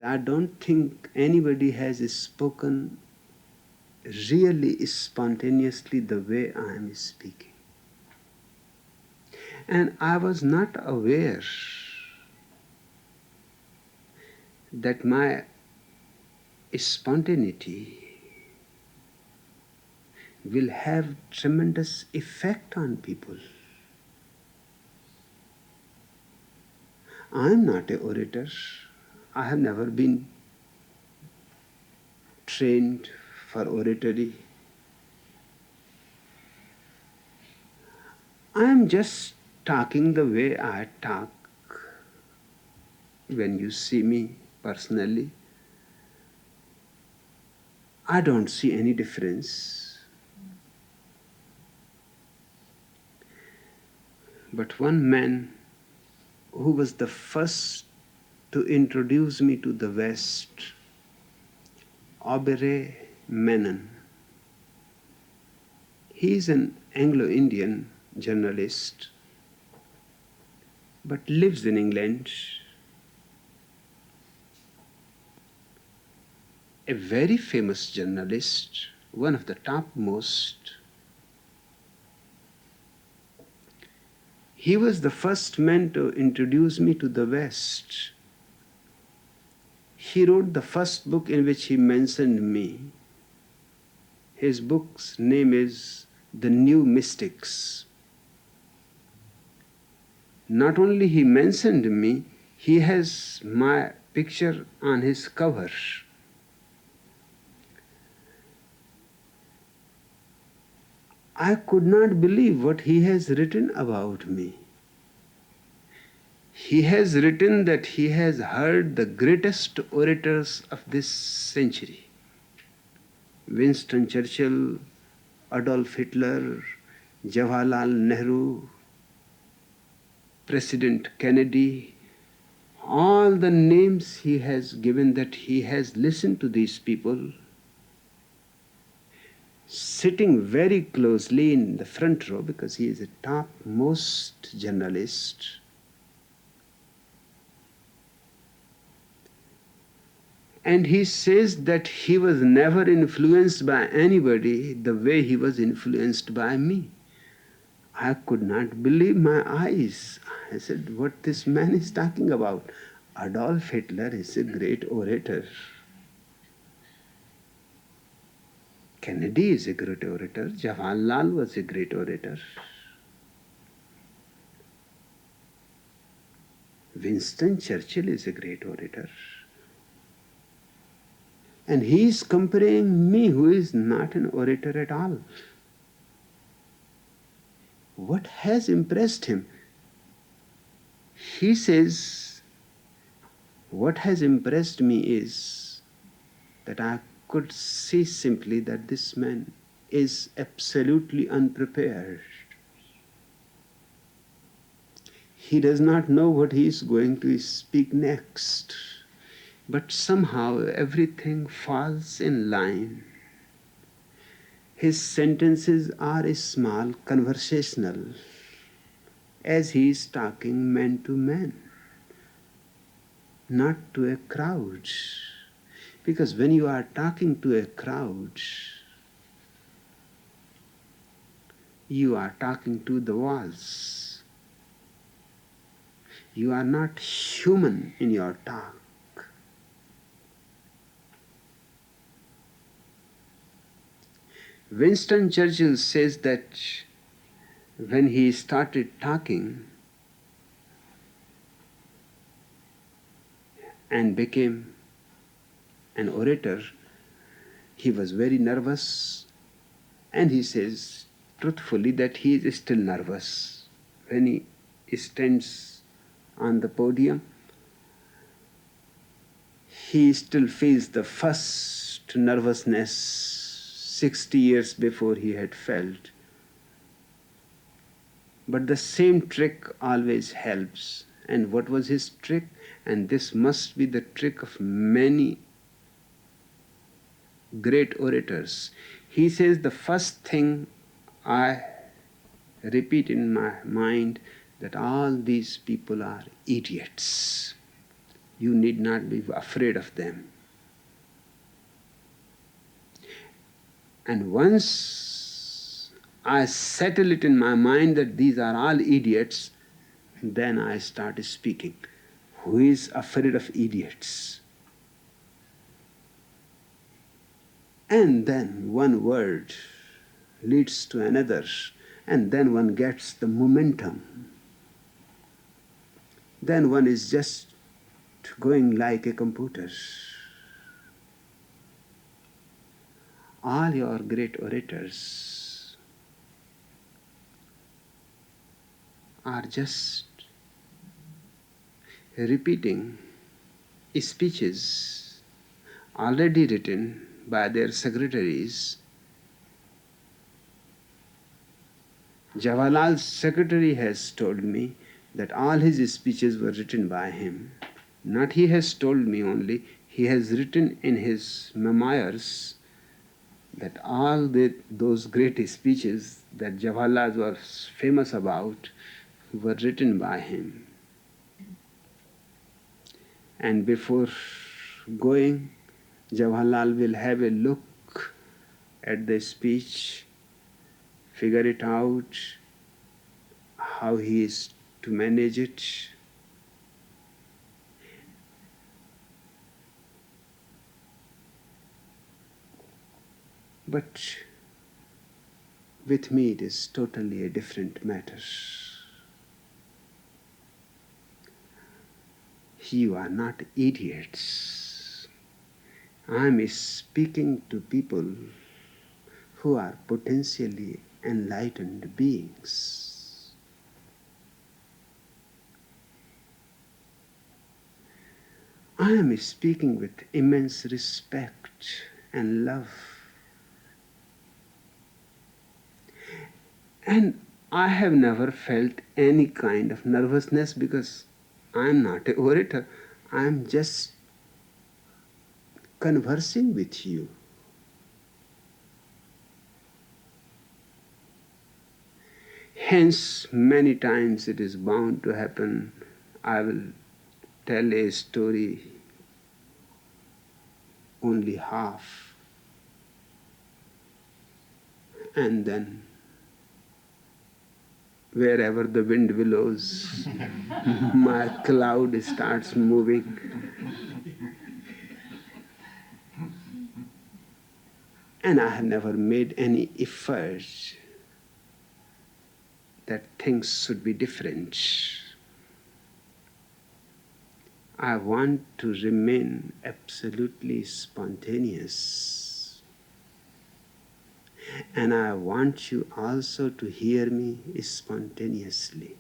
I don't think anybody has spoken really spontaneously the way I am speaking. And I was not aware that my spontaneity will have tremendous effect on people. I am not an orator. I have never been trained for oratory. I am just talking the way I talk. When you see me personally, I don't see any difference. But one man who was the first to introduce me to the West, Aubrey Menon. He is an Anglo-Indian journalist, but lives in England. A very famous journalist, one of the topmost. He was the first man to introduce me to the West. He wrote the first book in which he mentioned me. His book's name is The New Mystics. Not only he mentioned me, he has my picture on his cover. I could not believe what he has written about me. He has written that he has heard the greatest orators of this century: Winston Churchill, Adolf Hitler, Jawaharlal Nehru, President Kennedy. All the names he has given, that he has listened to these people, sitting very closely in the front row because he is a topmost journalist. And he says that he was never influenced by anybody the way he was influenced by me. I could not believe my eyes. I said, what this man is talking about? Adolf Hitler is a great orator. Kennedy is a great orator. Jawaharlal was a great orator. Winston Churchill is a great orator. And he is comparing me, who is not an orator at all. What has impressed him? He says, what has impressed me is that I could see simply that this man is absolutely unprepared. He does not know what he is going to speak next, but somehow everything falls in line. His sentences are small, conversational, as he is talking man to man, not to a crowd. Because when you are talking to a crowd, you are talking to the walls. You are not human in your talk. Winston Churchill says that when he started talking and became an orator, he was very nervous, and he says truthfully that he is still nervous. When he stands on the podium, he still feels the first nervousness 60 years before he had felt. But the same trick always helps. And what was his trick? And this must be the trick of many great orators. He says, the first thing I repeat in my mind, that all these people are idiots. You need not be afraid of them. And once I settle it in my mind that these are all idiots, then I start speaking. Who is afraid of idiots? And then one word leads to another, and then one gets the momentum. Then one is just going like a computer. All your great orators are just repeating speeches already written by their secretaries. Jawaharlal's secretary has told me that all his speeches were written by him. Not he has told me only, he has written in his memoirs that all those great speeches that Jawaharlal was famous about were written by him. And before going, Jawaharlal will have a look at the speech, figure it out, how he is to manage it. But with me it is totally a different matter. You are not idiots. I am speaking to people who are potentially enlightened beings. I am speaking with immense respect and love. And I have never felt any kind of nervousness because I am not an orator. I am just conversing with you. Hence, many times it is bound to happen. I will tell a story only half, and then wherever the wind blows, my cloud starts moving. And I have never made any effort that things should be different. I want to remain absolutely spontaneous. And I want you also to hear me spontaneously.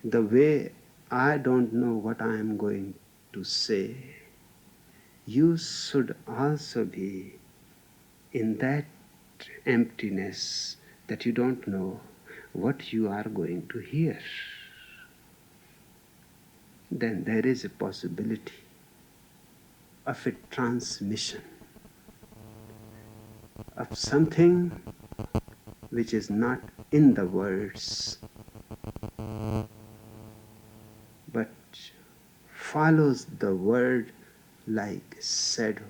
The way I don't know what I am going to say, you should also be in that emptiness that you don't know what you are going to hear. Then there is a possibility of a transmission of something which is not in the words but follows the word like shadow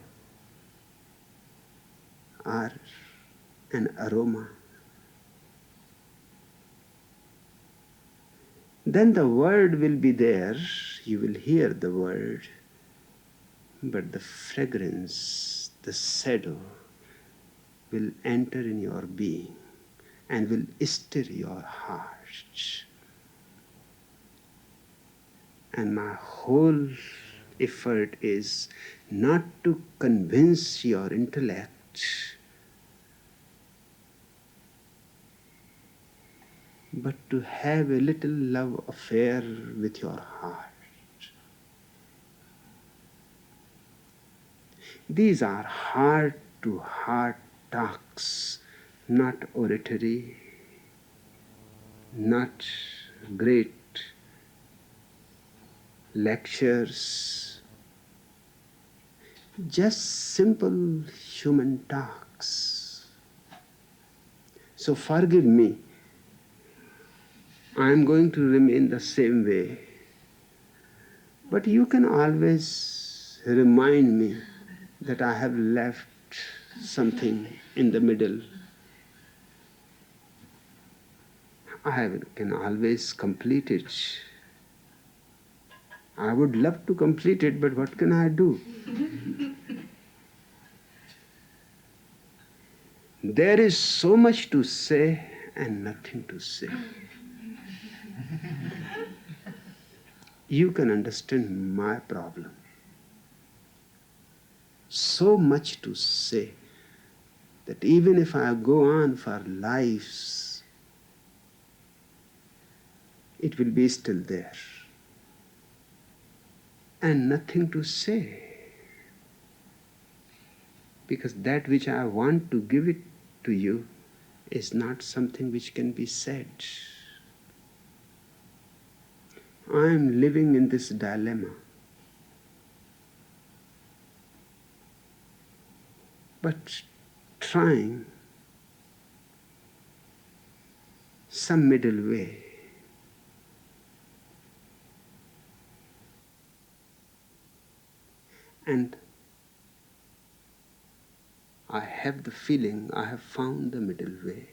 or an aroma. Then the word will be there, you will hear the word, but the fragrance, the shadow will enter in your being and will stir your heart. And my whole effort is not to convince your intellect, but to have a little love affair with your heart. These are heart-to-heart talks, not oratory, not great lectures, just simple human talks. So forgive me, I am going to remain the same way. But you can always remind me that I have left something in the middle. Can always complete it. I would love to complete it, but what can I do? There is so much to say and nothing to say. You can understand my problem. So much to say that even if I go on for lives, it will be still there. And nothing to say. Because that which I want to give it to you is not something which can be said. I am living in this dilemma. But trying some middle way. And I have the feeling I have found the middle way.